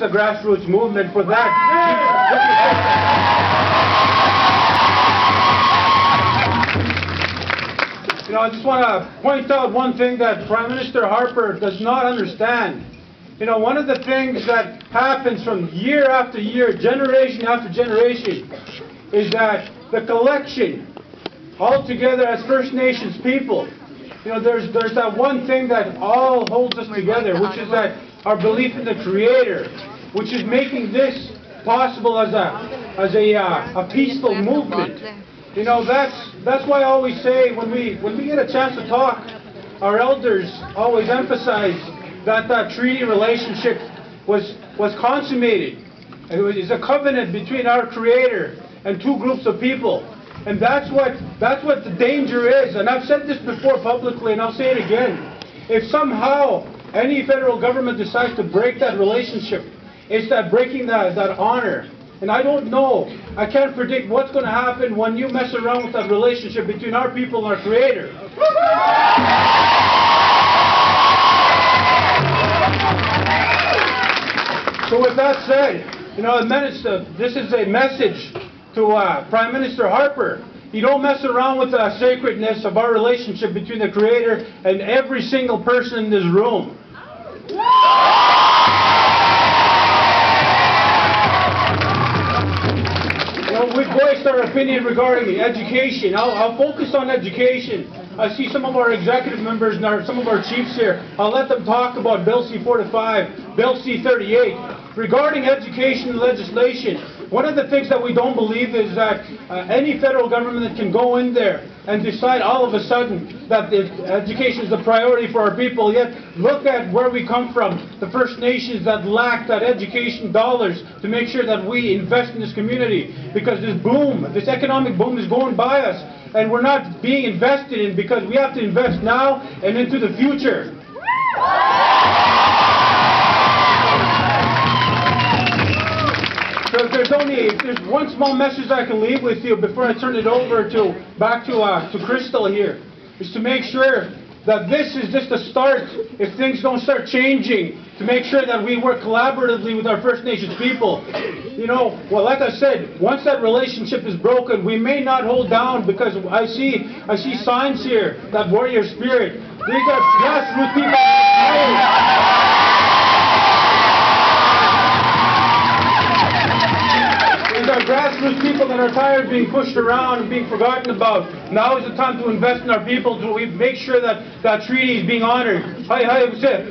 a grassroots movement for that. You know, I just want to point out one thing that Prime Minister Harper does not understand. You know, one of the things that happens from year after year, generation after generation, is that the collection, all together as First Nations people, you know, there's that one thing that all holds us together, which is that our belief in the Creator, which is making this possible as a peaceful movement. You know, that's why I always say when we get a chance to talk, our elders always emphasize that treaty relationship was consummated. It was a covenant between our Creator and two groups of people. And that's what the danger is. And I've said this before publicly, and I'll say it again. If somehow any federal government decides to break that relationship, it's that breaking that honor. And I don't know, I can't predict what's going to happen when you mess around with that relationship between our people and our Creator. So with that said, you know, this is a message to Prime Minister Harper. You don't mess around with the sacredness of our relationship between the Creator and every single person in this room. We've voiced our opinion regarding education. I'll focus on education. I see some of our executive members and some of our chiefs here. I'll let them talk about Bill C-45, Bill C-38. Regarding education legislation, one of the things that we don't believe is that any federal government can go in there and decide all of a sudden that education is a priority for our people, yet look at where we come from, the First Nations that lack that education dollars to make sure that we invest in this community, because this economic boom is going by us and we're not being invested in, because we have to invest now and into the future. So if there's one small message I can leave with you before I turn it over back to Crystal here, is to make sure that this is just a start, if things don't start changing, to make sure that we work collaboratively with our First Nations people. You know, well, like I said, once that relationship is broken, we may not hold down, because I see signs here, that warrior spirit. These are grassroots people. Grassroots people that are tired of being pushed around and being forgotten about. Now is the time to invest in our people, to make sure that that treaty is being honored. Hi, what's it?